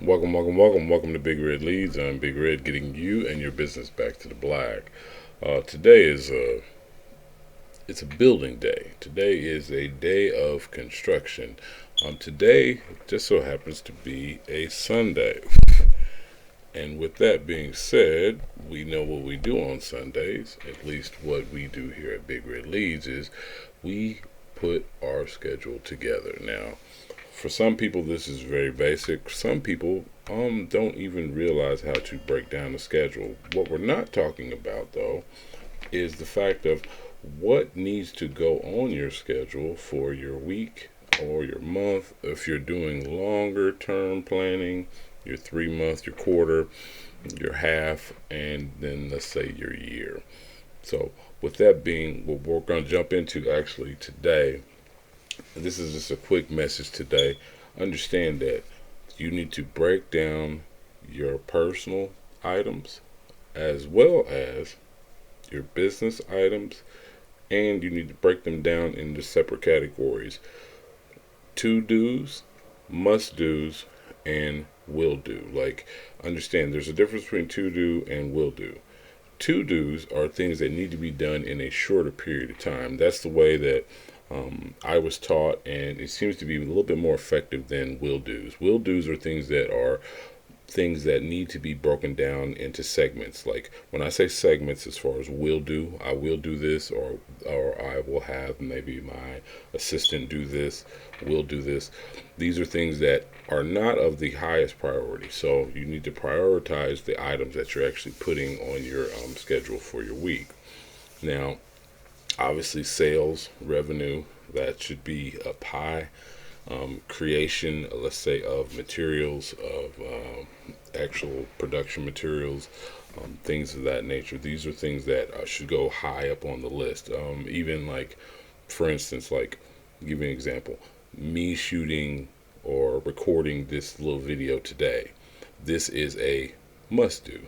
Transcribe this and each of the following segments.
Welcome to Big Red Leads. I'm Big Red, getting you and your business back to the black. Today is it's a building day. Today is a day of construction. Today just so happens to be a Sunday. And with that being said, we know what we do on Sundays. At least what we do here at Big Red Leads is we put our schedule together. Now, for some people, this is very basic. Some people don't even realize how to break down the schedule. What we're not talking about, though, is the fact of what needs to go on your schedule for your week or your month. If you're doing longer term planning, your 3 month, your quarter, your half, and then let's say your year. So, with that being what we're going to jump into actually today, this is just a quick message today. Understand that you need to break down your personal items as well as your business items, and you need to break them down into separate categories: to do's, must do's, and will do. Like, understand there's a difference between to do and will do. To do's are things that need to be done in a shorter period of time. That's the way that I was taught, and it seems to be a little bit more effective than will do's. Will do's are things that need to be broken down into segments. Like, when I say segments, as far as will do, I will do this, or I will have maybe my assistant do this, will do this. These are things that are not of the highest priority. So you need to prioritize the items that you're actually putting on your schedule for your week. Now, obviously, sales, revenue, that should be up high. Creation, let's say, of materials, of actual production materials, things of that nature. These are things that should go high up on the list. Even like, for instance, like, give you an example, me shooting or recording this little video today. This is a must do.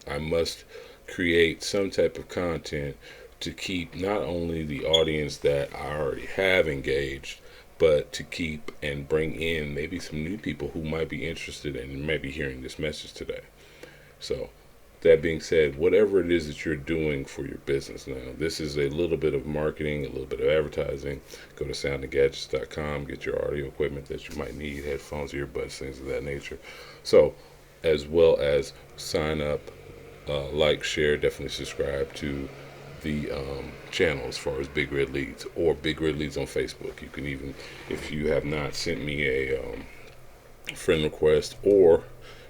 I must create some type of content to keep not only the audience that I already have engaged, but to keep and bring in maybe some new people who might be interested in maybe hearing this message today. So, that being said, whatever it is that you're doing for your business now, this is a little bit of marketing, a little bit of advertising. Go to soundandgadgets.com, get your audio equipment that you might need, headphones, earbuds, things of that nature. So, as well as sign up, like, share, definitely subscribe to the channel as far as Big Red Leads, or Big Red Leads on Facebook. You can even, if you have not sent me a friend request, or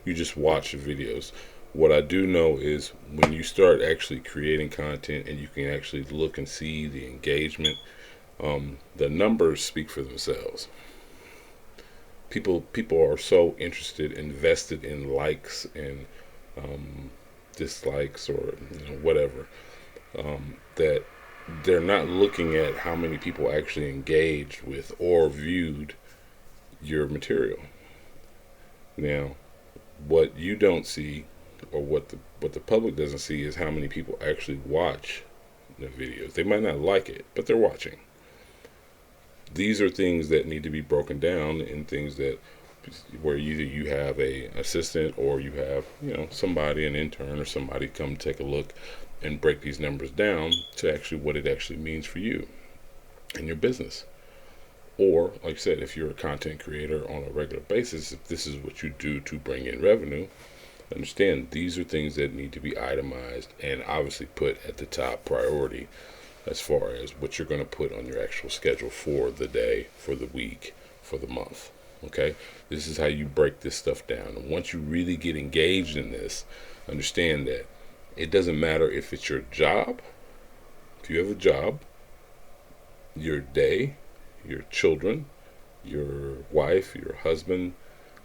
you just watch the videos. What I do know is when you start actually creating content and you can actually look and see the engagement, the numbers speak for themselves. People are so interested, invested in likes and dislikes, or whatever, that they're not looking at how many people actually engaged with or viewed your material. Now, what you don't see, or what the public doesn't see, is how many people actually watch the videos. They might not like it, but they're watching. These are things that need to be broken down, and things that where either you have a assistant, or you have somebody, an intern or somebody, come take a look and break these numbers down to actually what it actually means for you and your business. Or, like I said, if you're a content creator on a regular basis, if this is what you do to bring in revenue, understand these are things that need to be itemized and obviously put at the top priority as far as what you're going to put on your actual schedule for the day, for the week, for the month. Okay? This is how you break this stuff down. And once you really get engaged in this, understand that it doesn't matter if it's your job, if you have a job, your day, your children, your wife, your husband.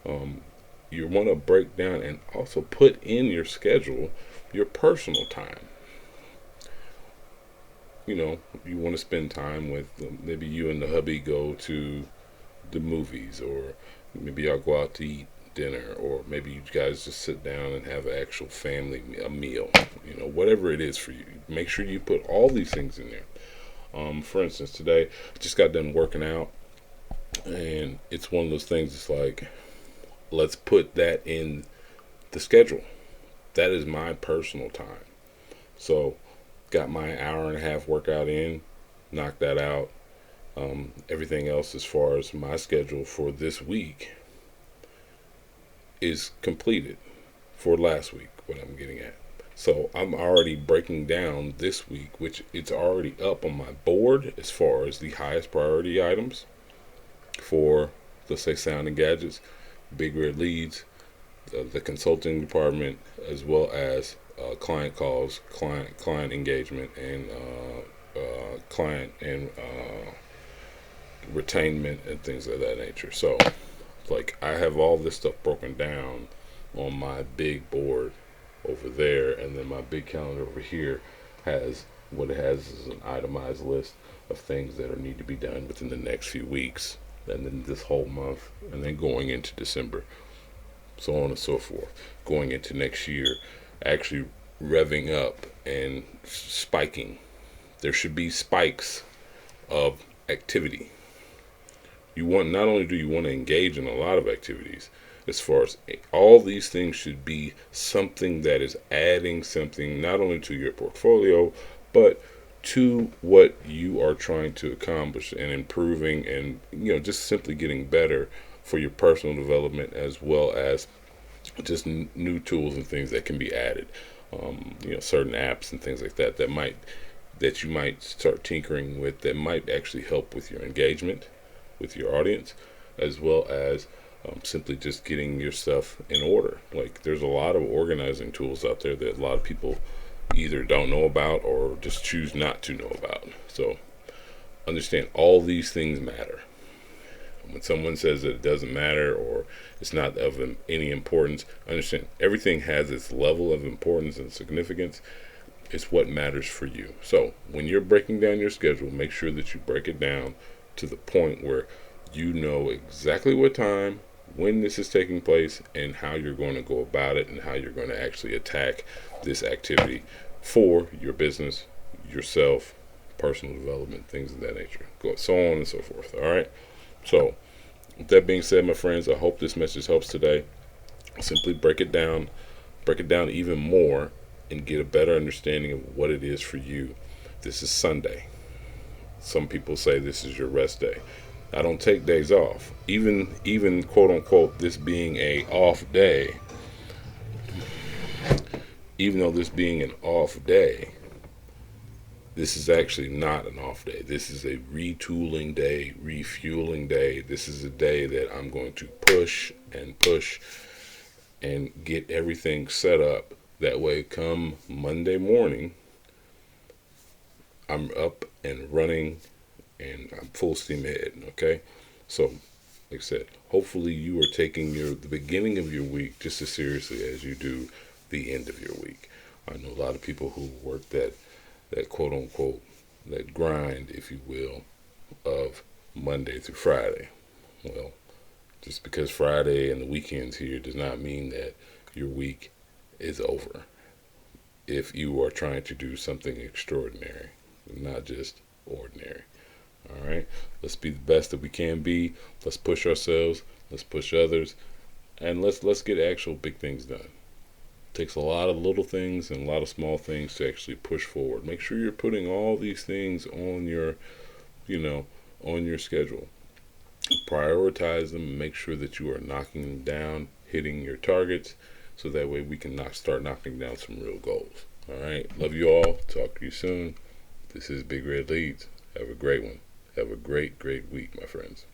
You want to break down and also put in your schedule your personal time. You want to spend time with, maybe you and the hubby go to the movies, or maybe y'all go out to eat dinner, or maybe you guys just sit down and have an actual family meal. Whatever it is for you, make sure you put all these things in there. For instance, today I just got done working out, and it's one of those things. It's like, let's put that in the schedule. That is my personal time. So, got my hour and a half workout in, knocked that out. Everything else, as far as my schedule for this week, is completed for last week, what I'm getting at. So I'm already breaking down this week, which it's already up on my board as far as the highest priority items for, let's say, sound and gadgets, big red leads, the consulting department, as well as client calls, client engagement, and client and retainment and things of that nature. So, like, I have all this stuff broken down on my big board over there, and then my big calendar over here has what it has is an itemized list of things that need to be done within the next few weeks, and then this whole month, and then going into December, so on and so forth. Going into next year, actually revving up and spiking. There should be spikes of activity. You want, not only do you want to engage in a lot of activities, as far as all these things should be something that is adding something not only to your portfolio, but to what you are trying to accomplish and improving, and just simply getting better for your personal development, as well as just new tools and things that can be added. Certain apps and things like that you might start tinkering with, that might actually help with your engagement with your audience, as well as simply just getting your stuff in order. Like, there's a lot of organizing tools out there that a lot of people either don't know about or just choose not to know about. So understand, all these things matter. When someone says that it doesn't matter or it's not of any importance, understand everything has its level of importance and significance. It's what matters for you. So when you're breaking down your schedule, make sure that you break it down to the point where you know exactly what time, when this is taking place, and how you're going to go about it, and how you're going to actually attack this activity for your business, yourself, personal development, things of that nature, so on and so forth. All right. So with that being said, my friends, I hope this message helps today. Simply break it down even more, and get a better understanding of what it is for you. This is Sunday. Some people say this is your rest day. I don't take days off. Even quote unquote this being a off day, even though this being an off day, this is actually not an off day. This is a retooling day, refueling day. This is a day that I'm going to push and get everything set up. That way, come Monday morning, I'm up and running, and I'm full steam ahead. Okay, so like I said, hopefully you are taking the beginning of your week just as seriously as you do the end of your week. I know a lot of people who work that quote unquote, that grind, if you will, of Monday through Friday. Well, just because Friday and the weekend's here does not mean that your week is over. If you are trying to do something extraordinary, not just ordinary. All right, let's be the best that we can be. Let's push ourselves. Let's push others, and let's get actual big things done. It takes a lot of little things and a lot of small things to actually push forward. Make sure you're putting all these things on your, on your schedule. Prioritize them and make sure that you are knocking them down, hitting your targets, so that way we can start knocking down some real goals. All right, love you all. Talk to you soon. This is Big Red Leads. Have a great one. Have a great week, my friends.